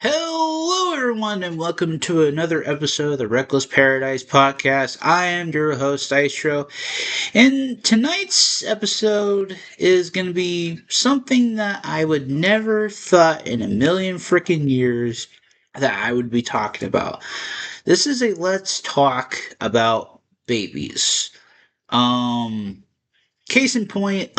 Hello, everyone, and welcome to another episode of the Reckless Paradise podcast. I am your host, Dystro, and tonight's episode is going to be something that I would never thought in a million freaking years that I would be talking about. This is a let's talk about babies. Um, Case in point,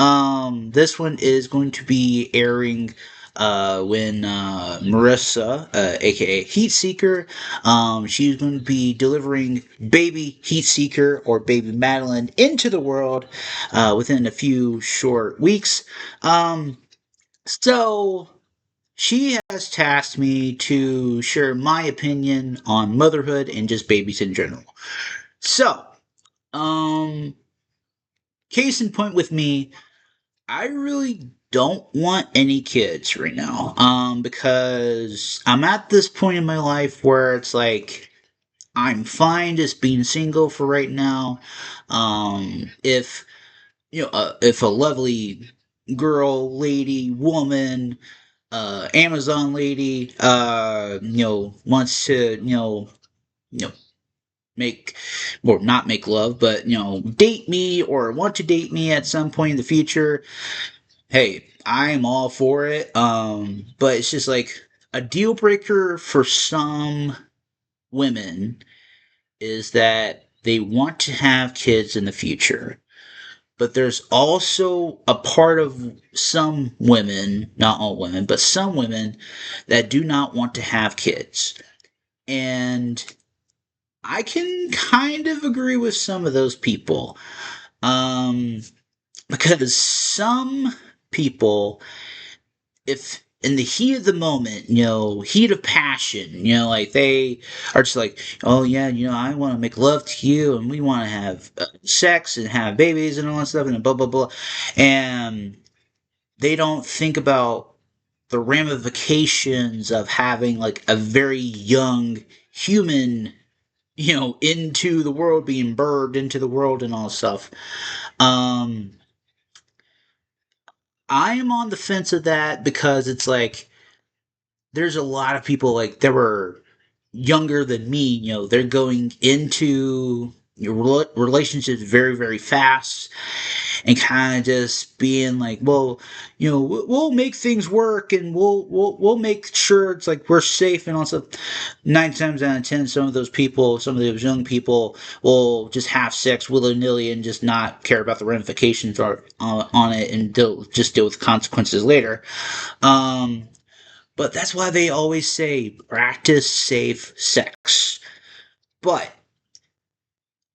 this one is going to be airing when Marissa, aka Heat Seeker, she's going to be delivering baby Heat Seeker or baby Madeline into the world within a few short weeks. So she has tasked me to share my opinion on motherhood and just babies in general. So, um, case in point with me, I really don't want any kids right now. Because I'm at this point in my life where it's like I'm fine just being single for right now. If if a lovely girl, lady, woman, Amazon lady, wants to, you know, make, or not make love, but date me or want to date me at some point in the future, hey, I'm all for it. But it's just like a deal breaker for some women is that they want to have kids in the future. But there's also a part of some women, not all women, but some women that do not want to have kids. And I can kind of agree with some of those people. Um, because some people, if in the heat of the moment, heat of passion, like they are just like, oh yeah, I want to make love to you and we want to have sex and have babies and all that stuff and blah blah blah, and they don't think about the ramifications of having like a very young human, into the world, being birthed into the world and all stuff. Um, I am on the fence of that because it's like there's a lot of people like that were younger than me, they're going into your relationships very, very fast and kind of just being like, well, we'll make things work and we'll make sure it's like we're safe and also 9 times out of 10, some of those people, some of those young people will just have sex willy-nilly and just not care about the ramifications on it and just deal with consequences later. Um, but that's why they always say practice safe sex. But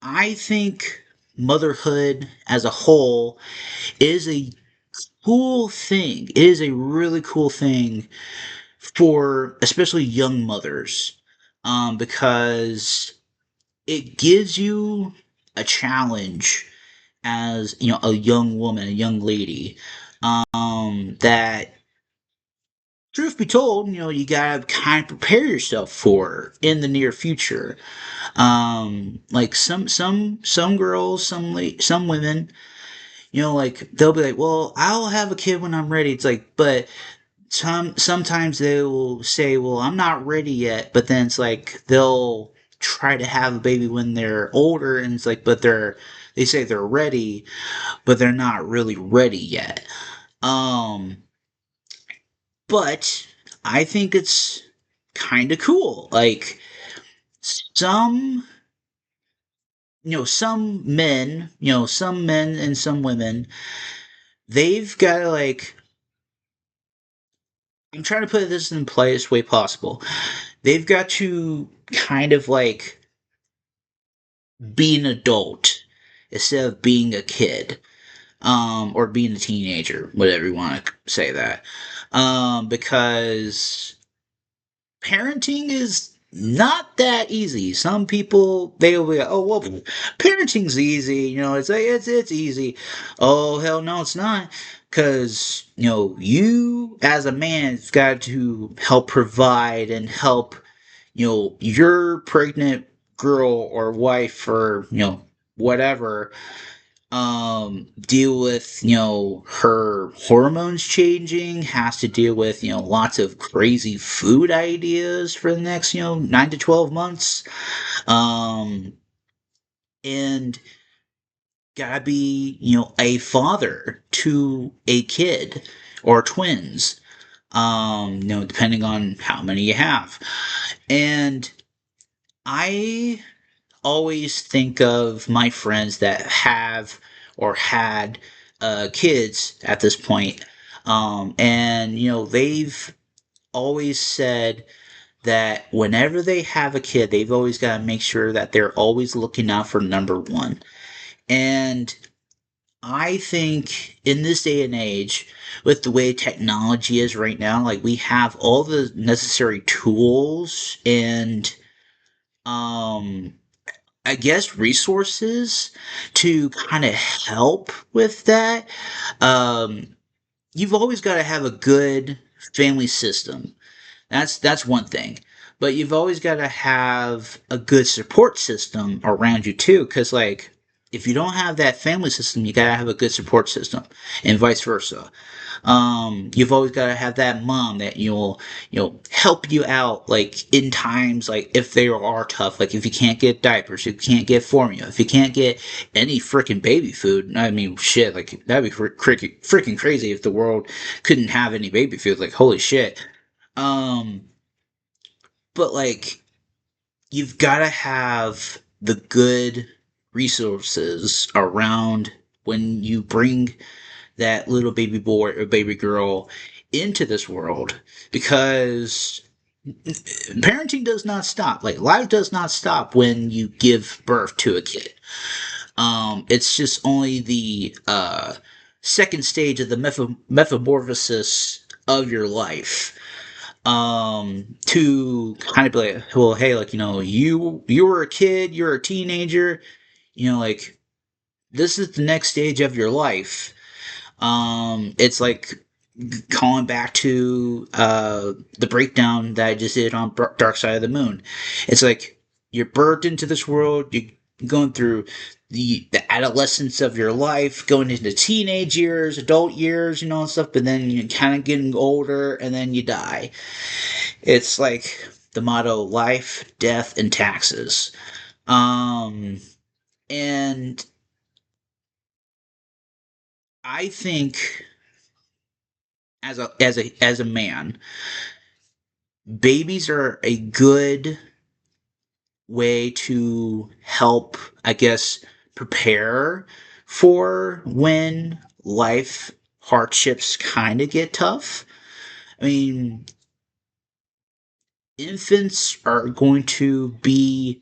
I think motherhood as a whole is a cool thing. It is a really cool thing for especially young mothers, because it gives you a challenge as a young woman, a young lady, that truth be told, you gotta kind of prepare yourself for in the near future. Like some girls, some women, like they'll be like, well, I'll have a kid when I'm ready. It's like, but sometimes they will say, well, I'm not ready yet. But then it's like they'll try to have a baby when they're older, and it's like, but they say they're ready, but they're not really ready yet. Um, but I think it's kind of cool. Like some, some men and some women, they've got to like. I'm trying to put this in the politest way possible. They've got to kind of like be an adult instead of being a kid, or being a teenager, whatever you want to say that, because parenting is not that easy. Some people they'll be like, "Oh well, parenting's easy." It's like it's easy. Oh hell no, it's not. Because you as a man has got to help provide and help your pregnant girl or wife or whatever deal with, her hormones changing, has to deal with, lots of crazy food ideas for the next, 9 to 12 months. Um, and gotta be, a father to a kid or twins, depending on how many you have. And I always think of my friends that have or had kids at this point. And, they've always said that whenever they have a kid, they've always got to make sure that they're always looking out for number one. And I think in this day and age, with the way technology is right now, like we have all the necessary tools and um I guess resources to kind of help with that. Um, you've always got to have a good family system. That's one thing. But you've always got to have a good support system around you too, because like if you don't have that family system, you gotta have a good support system, and vice versa. You've always got to have that mom that help you out like in times like if they are tough, like if you can't get diapers, if you can't get formula, if you can't get any freaking baby food. I mean, shit, like that'd be freaking crazy if the world couldn't have any baby food. Like holy shit. Um, but like you've got to have the good resources around when you bring that little baby boy or baby girl into this world, because parenting does not stop. Like life does not stop when you give birth to a kid. It's just only the second stage of the metamorphosis of your life. To kind of be like, well, hey, like you were a kid, you're a teenager, like this is the next stage of your life. It's like calling back to the breakdown that I just did on Dark Side of the Moon. It's like you're birthed into this world, you're going through the adolescence of your life, going into teenage years, adult years, and stuff, but then you're kind of getting older and then you die. It's like the motto life, death, and taxes. Um, and I think as a man, babies are a good way to help, I guess, prepare for when life hardships kind of get tough. I mean, infants are going to be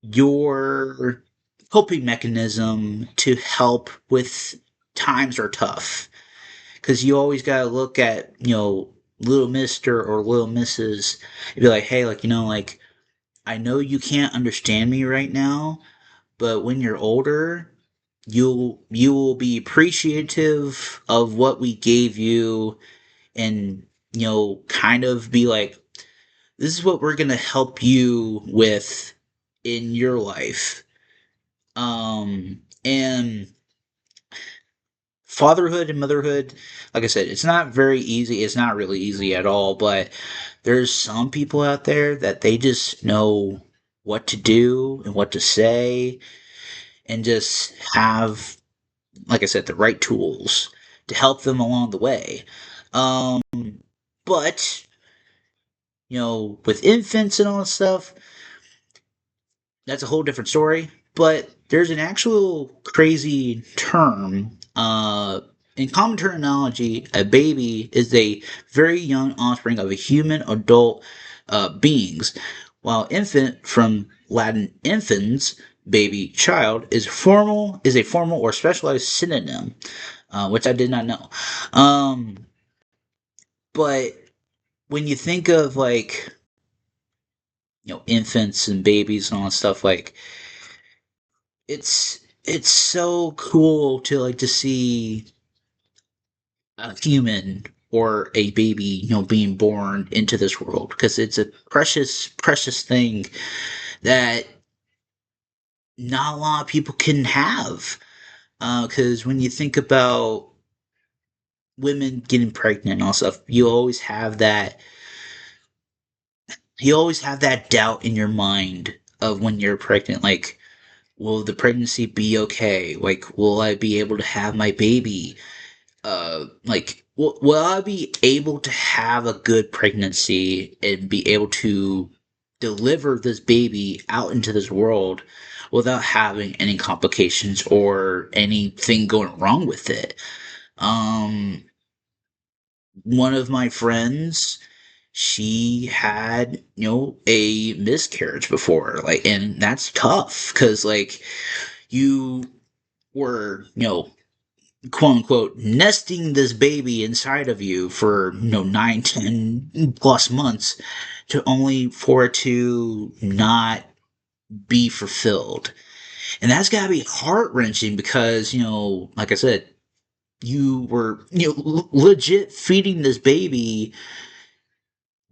your coping mechanism to help with times are tough, because you always got to look at little mister or little missus and be like, hey, like like I know you can't understand me right now, but when you're older, you will be appreciative of what we gave you, and kind of be like, this is what we're gonna help you with in your life. And fatherhood and motherhood, like I said, it's not very easy. It's not really easy at all, but there's some people out there that they just know what to do and what to say, and just have, like I said, the right tools to help them along the way. Um, but, with infants and all that stuff, that's a whole different story. But there's an actual crazy term. In common terminology, a baby is a very young offspring of a human adult beings, while infant, from Latin infans, baby, child, is a formal or specialized synonym, which I did not know. Um, but when you think of like infants and babies and all that stuff, like it's so cool to like to see a human or a baby being born into this world, because it's a precious thing that not a lot of people can have. Because when you think about women getting pregnant and all stuff, you always have that doubt in your mind of when you're pregnant, like, will the pregnancy be okay? Like, will I be able to have my baby? Like, will I be able to have a good pregnancy and be able to deliver this baby out into this world without having any complications or anything going wrong with it? Um, one of my friends, she had, a miscarriage before, like, and that's tough because, like, you were, quote unquote nesting this baby inside of you for 9, 10 plus months to only for it to not be fulfilled. And that's gotta be heart-wrenching because, like I said, you were, legit feeding this baby,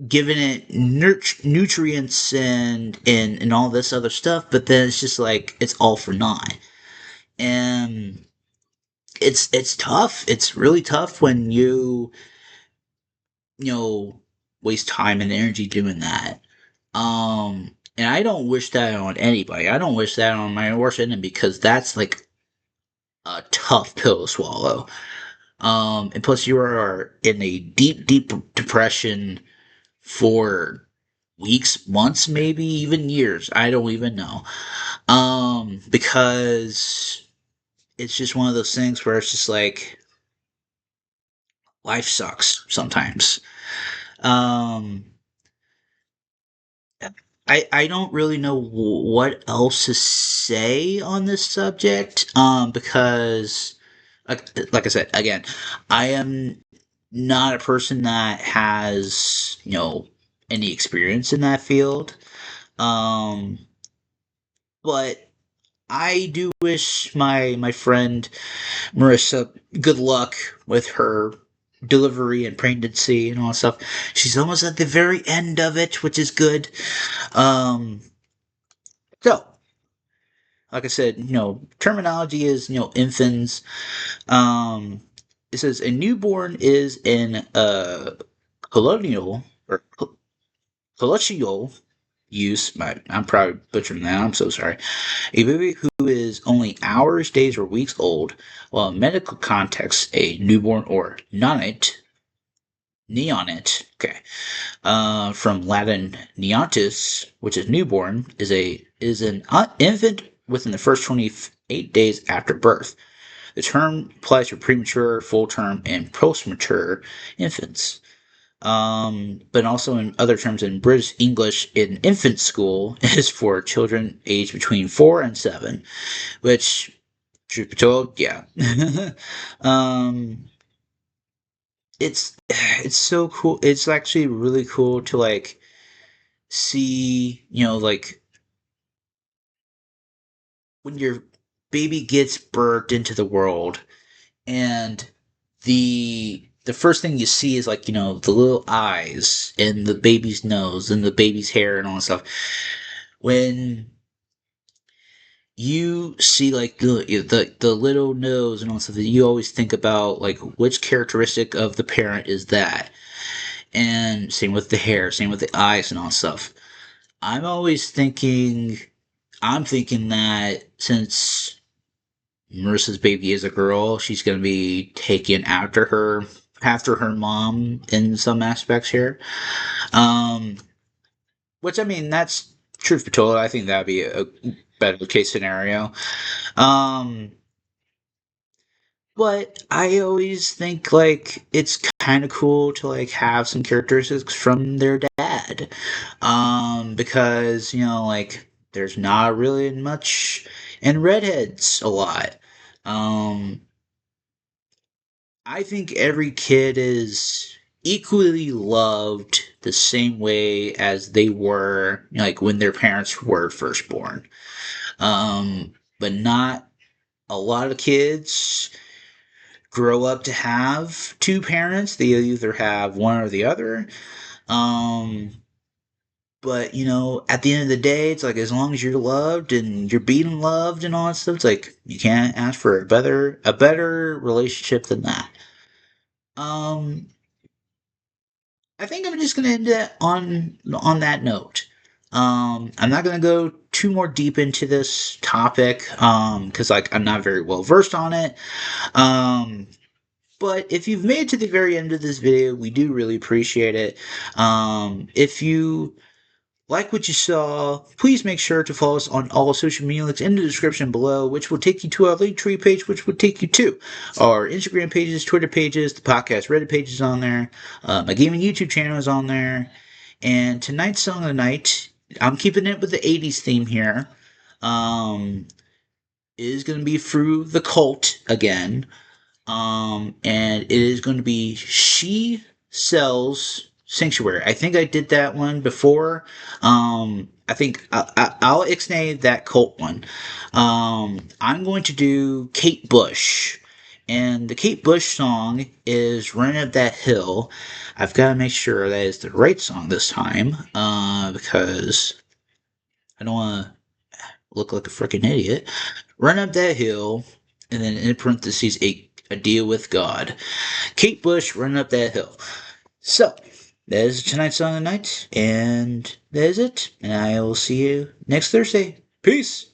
giving it nutrients and all this other stuff, but then it's just like it's all for naught. And it's tough. It's really tough when you know waste time and energy doing that. And I don't wish that on anybody. I don't wish that on my worst enemy because that's like a tough pill to swallow. And plus you are in a deep depression for weeks, months, maybe even years. I don't even know. Because it's just one of those things where it's just like life sucks sometimes. Um, I don't really know what else to say on this subject. Because like I said again, I am not a person that has any experience in that field. Um, but I do wish my friend Marissa good luck with her delivery and pregnancy and all that stuff. She's almost at the very end of it, which is good. Um, so, like I said, terminology is infants. Um, it says a newborn is in a colonial or colloquial use. I'm probably butchering that. I'm so sorry. A baby who is only hours, days, or weeks old, while in medical context, a newborn or okay, from Latin neonatus, which is newborn, is an infant within the first 28 days after birth. The term applies to premature, full term, and post mature infants. But also in other terms in British English, in infant school is for children aged between 4 and 7, which, truth be told, yeah. um, it's so cool. It's actually really cool to like see, like when your baby gets birthed into the world and the first thing you see is like the little eyes and the baby's nose and the baby's hair and all that stuff. When you see like the little nose and all that stuff, you always think about like which characteristic of the parent is that, and same with the hair, same with the eyes and all that stuff. I'm always thinking, I'm thinking that since Marissa's baby is a girl, she's going to be taken after her mom in some aspects here. Um, which I mean, that's truth be told, I think that'd be a better case scenario. Um, but I always think like it's kind of cool to like have some characteristics from their dad, because like there's not really much in redheads a lot. Um, I think every kid is equally loved the same way as they were like when their parents were first born. But not a lot of kids grow up to have two parents. They either have one or the other. Um, But at the end of the day, it's like as long as you're loved and you're being loved and all that stuff, it's like you can't ask for a better relationship than that. Um, I think I'm just gonna end it on that note. I'm not gonna go too more deep into this topic, because like I'm not very well versed on it. Um, but if you've made it to the very end of this video, we do really appreciate it. If you like what you saw, please make sure to follow us on all social media links in the description below, which will take you to our Linktree page, which will take you to our Instagram pages, Twitter pages, the podcast Reddit page is on there, my gaming YouTube channel is on there, and tonight's song of the night, I'm keeping it with the 80s theme here, um, is going to be Through the Cult again. And it is going to be She Sells Sanctuary. I think I did that one before. I think I'll ixnay that cult one. I'm going to do Kate Bush. And the Kate Bush song is Running Up That Hill. I've got to make sure that is the right song this time, because I don't want to look like a freaking idiot. Run up that hill, and then in parentheses, a deal with God. Kate Bush, Run Up That Hill. So, that is tonight's song of the night, and that is it. And I will see you next Thursday. Peace!